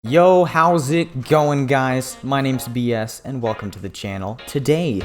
Yo, how's it going, guys? My name's BS and welcome to the channel. Today,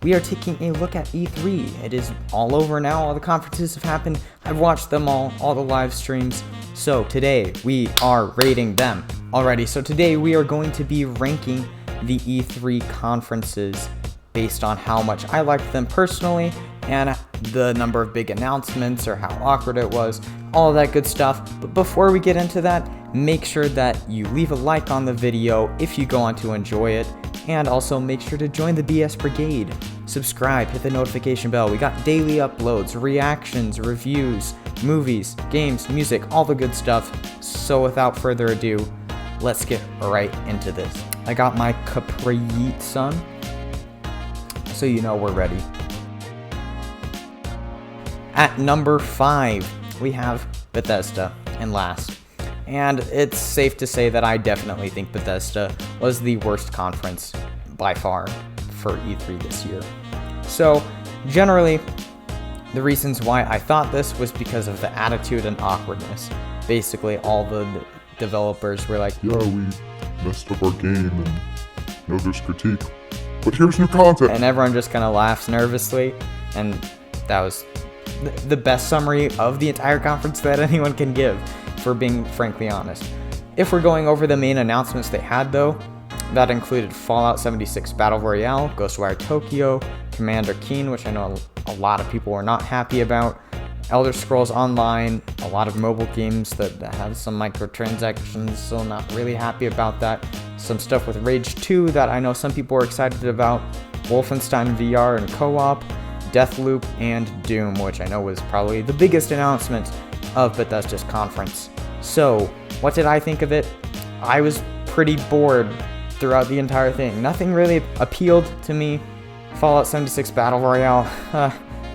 we are taking a look at E3. It is all over now, all the conferences have happened, I've watched them all the live streams. So today, we are rating them. Alrighty, so today we are going to be ranking the E3 conferences based on how much I liked them personally and the number of big announcements or how awkward it was, all of that good stuff. But before we get into that, make sure that you leave a like on the video if you go on to enjoy it, and also make sure to join the BS Brigade. Subscribe, hit the notification bell. We got daily uploads, reactions, reviews, movies, games, music, all the good stuff. So without further ado, let's get right into this. I got my Capri Yeet son, so you know we're ready. At number 5, we have Bethesda, and last. And it's safe to say that I definitely think Bethesda was the worst conference by far for E3 this year. So, generally, the reasons why I thought this was because of the attitude and awkwardness. Basically, all the developers were like, yeah, we messed up our game and there's critique, but here's new content. And everyone just kind of laughs nervously, and that was the best summary of the entire conference that anyone can give, for being frankly honest. If we're going over the main announcements they had though, that included Fallout 76 Battle Royale, Ghostwire Tokyo, Commander Keen, which I know a lot of people were not happy about, Elder Scrolls Online, a lot of mobile games that have some microtransactions, so not really happy about that. Some stuff with Rage 2 that I know some people were excited about, Wolfenstein VR and co-op, Deathloop, and Doom, which I know was probably the biggest announcement of Bethesda's conference. So, what did I think of it? I was pretty bored throughout the entire thing. Nothing really appealed to me. Fallout 76 Battle Royale,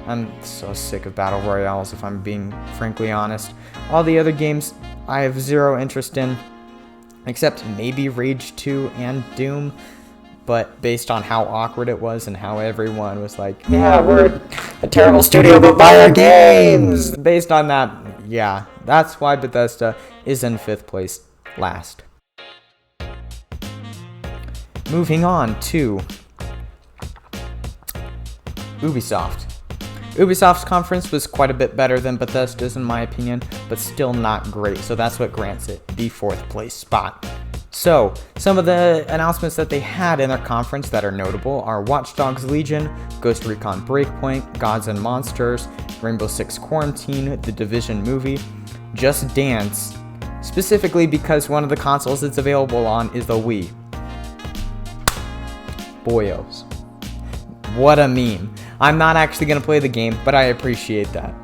I'm so sick of Battle Royales if I'm being frankly honest. All the other games I have zero interest in, except maybe Rage 2 and Doom. But based on how awkward it was and how everyone was like, yeah, we're a terrible studio, but buy our games! Based on that, yeah, that's why Bethesda is in 5th place last. Moving on to Ubisoft. Ubisoft's conference was quite a bit better than Bethesda's in my opinion, but still not great, so that's what grants it the 4th place spot. So, some of the announcements that they had in their conference that are notable are Watch Dogs Legion, Ghost Recon Breakpoint, Gods and Monsters, Rainbow Six Quarantine, The Division movie, Just Dance, specifically because one of the consoles it's available on is the Wii. Boyos. What a meme. I'm not actually going to play the game, but I appreciate that.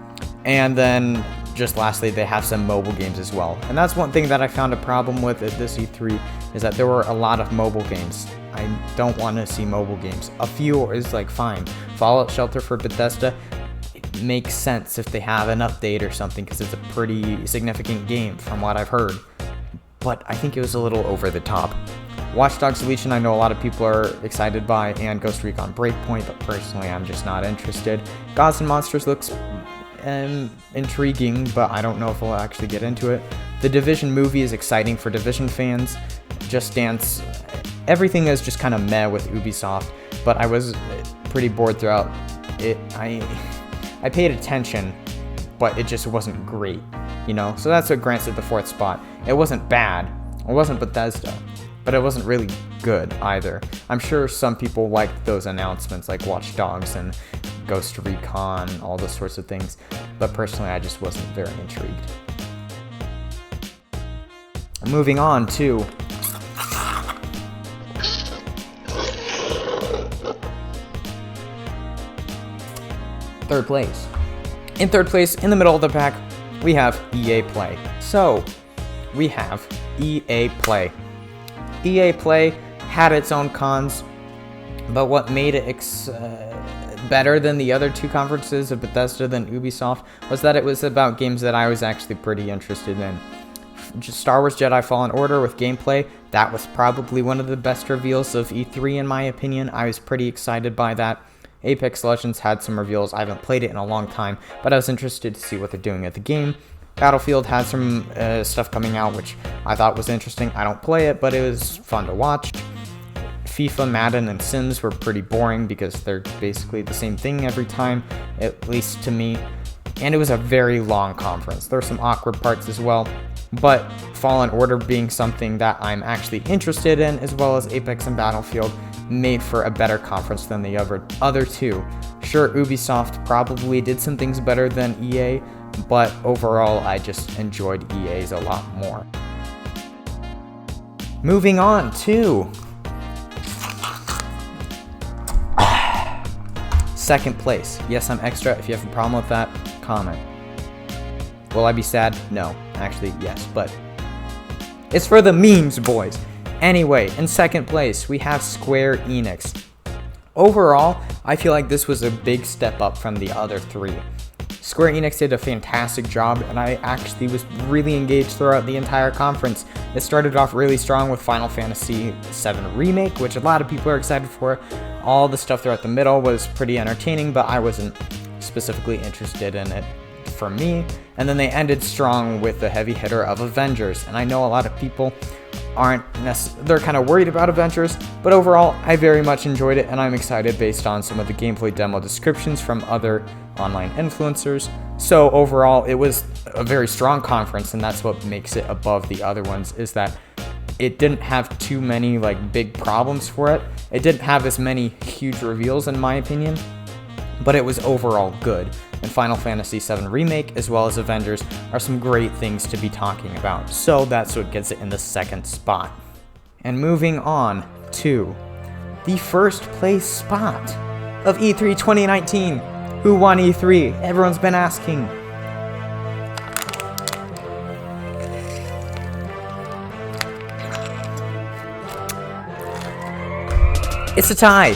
And then, just lastly, they have some mobile games as well. And that's one thing that I found a problem with at this E3, is that there were a lot of mobile games. I don't want to see mobile games. A few is like fine. Fallout Shelter for Bethesda, it makes sense if they have an update or something, because it's a pretty significant game from what I've heard. But I think it was a little over the top. Watch Dogs Legion I know a lot of people are excited by, and Ghost Recon Breakpoint, but personally I'm just not interested. Gods and Monsters looks intriguing, but I don't know if we'll actually get into it. The Division movie is exciting for Division fans. Just Dance, everything is just kind of meh with Ubisoft, but I was pretty bored throughout it. I paid attention, but it just wasn't great, you know? So that's what grants it the 4th spot. It wasn't bad, it wasn't Bethesda, but it wasn't really good either. I'm sure some people liked those announcements like Watch Dogs and Ghost Recon, all those sorts of things, but personally I just wasn't very intrigued. Moving on to third place. In 3rd place, in the middle of the pack, we have EA Play. So, we have EA Play. EA Play had its own cons, but what made it better than the other two conferences of Bethesda than Ubisoft was that it was about games that I was actually pretty interested in. Just Star Wars Jedi Fallen Order with gameplay, that was probably one of the best reveals of E3 in my opinion. I was pretty excited by that. Apex Legends had some reveals. I haven't played it in a long time, but I was interested to see what they're doing at the game. Battlefield had some stuff coming out, which I thought was interesting. I don't play it, but it was fun to watch. FIFA, Madden, and Sims were pretty boring because they're basically the same thing every time, at least to me. And it was a very long conference. There were some awkward parts as well, but Fallen Order being something that I'm actually interested in, as well as Apex and Battlefield, made for a better conference than the other two. Sure, Ubisoft probably did some things better than EA, but overall I just enjoyed EA's a lot more. Moving on to second place. Yes, I'm extra. If you have a problem with that, comment. Will I be sad? No. Actually, yes, but it's for the memes, boys. Anyway, in second place, we have Square Enix. Overall, I feel like this was a big step up from the other three. Square Enix did a fantastic job, and I actually was really engaged throughout the entire conference. It started off really strong with Final Fantasy VII Remake, which a lot of people are excited for. All the stuff throughout the middle was pretty entertaining, but I wasn't specifically interested in it for me. And then they ended strong with the heavy hitter of Avengers, and I know a lot of people they're kind of worried about Avengers, but overall I very much enjoyed it, and I'm excited based on some of the gameplay demo descriptions from other online influencers. So overall it was a very strong conference, and that's what makes it above the other ones, is that it didn't have too many big problems for it. It didn't have as many huge reveals in my opinion, but it was overall good. And Final Fantasy VII Remake as well as Avengers are some great things to be talking about. So that's what gets it in the second spot. And moving on to the first place spot of E3 2019. Who won E3? Everyone's been asking. It's a tie.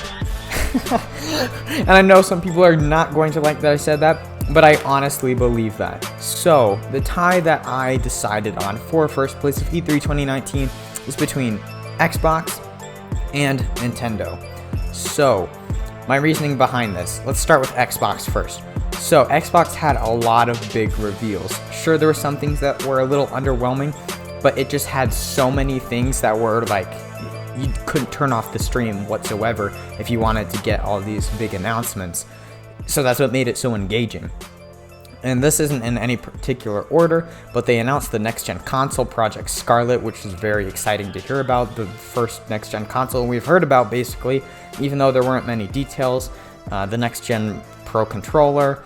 And I know some people are not going to like that I said that, but I honestly believe that. So, the tie that I decided on for first place of E3 2019 is between Xbox and Nintendo. So, my reasoning behind this, let's start with Xbox first. So, Xbox had a lot of big reveals. Sure, there were some things that were a little underwhelming, but it just had so many things that were you couldn't turn off the stream whatsoever if you wanted to get all these big announcements. So that's what made it so engaging. And this isn't in any particular order, but they announced the next-gen console, Project Scarlet, which is very exciting to hear about. The first next-gen console we've heard about, basically, even though there weren't many details. The next-gen Pro Controller,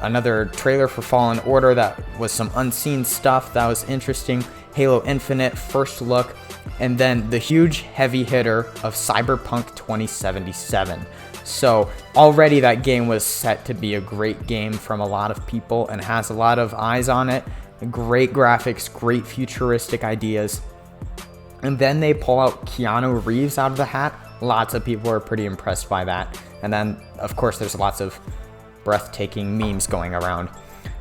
another trailer for Fallen Order that was some unseen stuff that was interesting, Halo Infinite, first look, and then the huge heavy hitter of Cyberpunk 2077. So already that game was set to be a great game from a lot of people and has a lot of eyes on it. Great graphics, great futuristic ideas. And then they pull out Keanu Reeves out of the hat. Lots of people are pretty impressed by that. And then, of course, there's lots of breathtaking memes going around.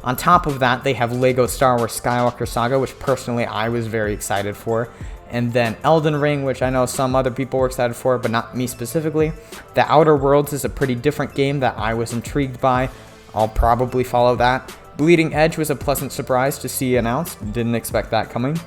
On top of that, they have Lego Star Wars Skywalker Saga, which personally I was very excited for. And then Elden Ring, which I know some other people were excited for, but not me specifically. The Outer Worlds is a pretty different game that I was intrigued by. I'll probably follow that. Bleeding Edge was a pleasant surprise to see announced. Didn't expect that coming.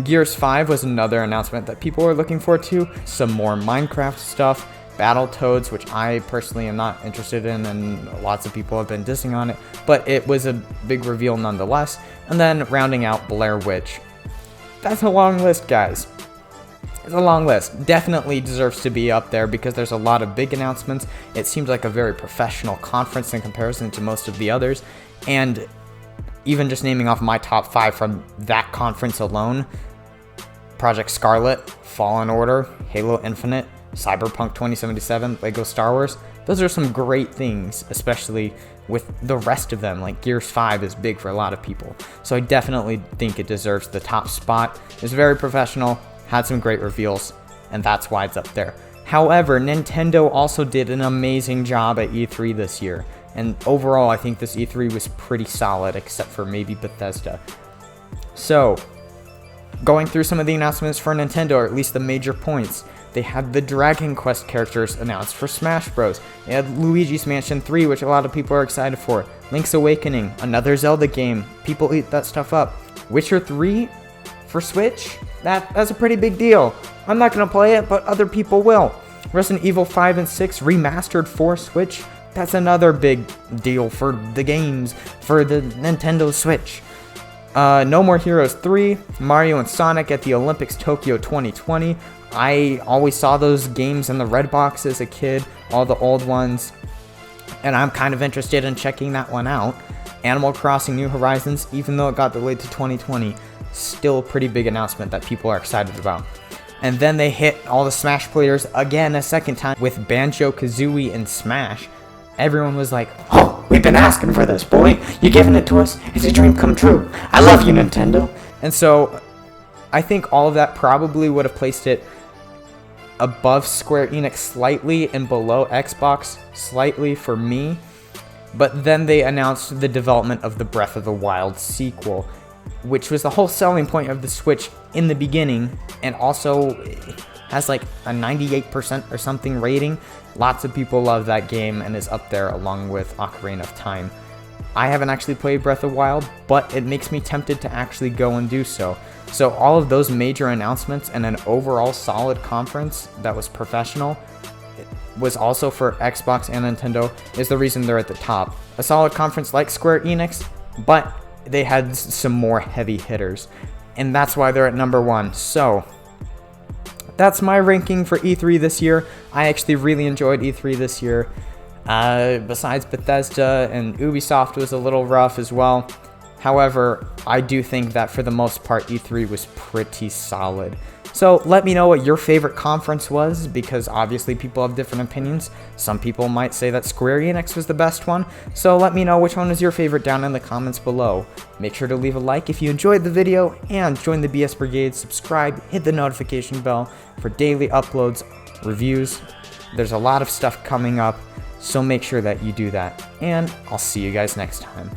Gears 5 was another announcement that people were looking forward to. Some more Minecraft stuff. Battletoads, which I personally am not interested in, and lots of people have been dissing on it, but it was a big reveal nonetheless. And then rounding out Blair Witch. That's a long list, guys. It's a long list. Definitely deserves to be up there because there's a lot of big announcements. It seems like a very professional conference in comparison to most of the others. And even just naming off my top 5 from that conference alone, Project Scarlet, Fallen Order, Halo Infinite, Cyberpunk 2077, Lego Star Wars, those are some great things, especially with the rest of them. Like Gears 5 is big for a lot of people. So I definitely think it deserves the top spot. It's very professional, had some great reveals, and that's why it's up there. However, Nintendo also did an amazing job at E3 this year. And overall, I think this E3 was pretty solid, except for maybe Bethesda. So, Going through some of the announcements for Nintendo, or at least the major points, they had the Dragon Quest characters announced for Smash Bros. They had Luigi's Mansion 3, which a lot of people are excited for. Link's Awakening, another Zelda game. People eat that stuff up. Witcher 3 for Switch? That's a pretty big deal. I'm not going to play it, but other people will. Resident Evil 5 and 6 remastered for Switch. That's another big deal for the games, for the Nintendo Switch. No More Heroes 3, Mario and Sonic at the Olympics Tokyo 2020. I always saw those games in the red box as a kid, all the old ones, and I'm kind of interested in checking that one out. Animal Crossing New Horizons, even though it got delayed to 2020, still a pretty big announcement that people are excited about. And then they hit all the Smash players again a second time with Banjo-Kazooie and Smash. Everyone was like, "Oh, we've been asking for this, boy. You're giving it to us. It's a dream come true. I love you, Nintendo." And so I think all of that probably would have placed it above Square Enix slightly and below Xbox slightly for me. But then they announced the development of the Breath of the Wild sequel, which was the whole selling point of the Switch in the beginning, and also has like a 98% or something rating. Lots of people love that game and is up there along with Ocarina of Time. I haven't actually played Breath of the Wild, but it makes me tempted to actually go and do so. So all of those major announcements and an overall solid conference that was professional, was also for Xbox and Nintendo, is the reason they're at the top. A solid conference like Square Enix, but they had some more heavy hitters, and that's why they're at number 1. So that's my ranking for E3 this year. I actually really enjoyed E3 this year. Besides Bethesda and Ubisoft was a little rough as well. However, I do think that for the most part, E3 was pretty solid. So let me know what your favorite conference was, because obviously people have different opinions. Some people might say that Square Enix was the best one. So let me know which one was your favorite down in the comments below. Make sure to leave a like if you enjoyed the video, and join the BS Brigade, subscribe, hit the notification bell for daily uploads, reviews. There's a lot of stuff coming up, so make sure that you do that. And I'll see you guys next time.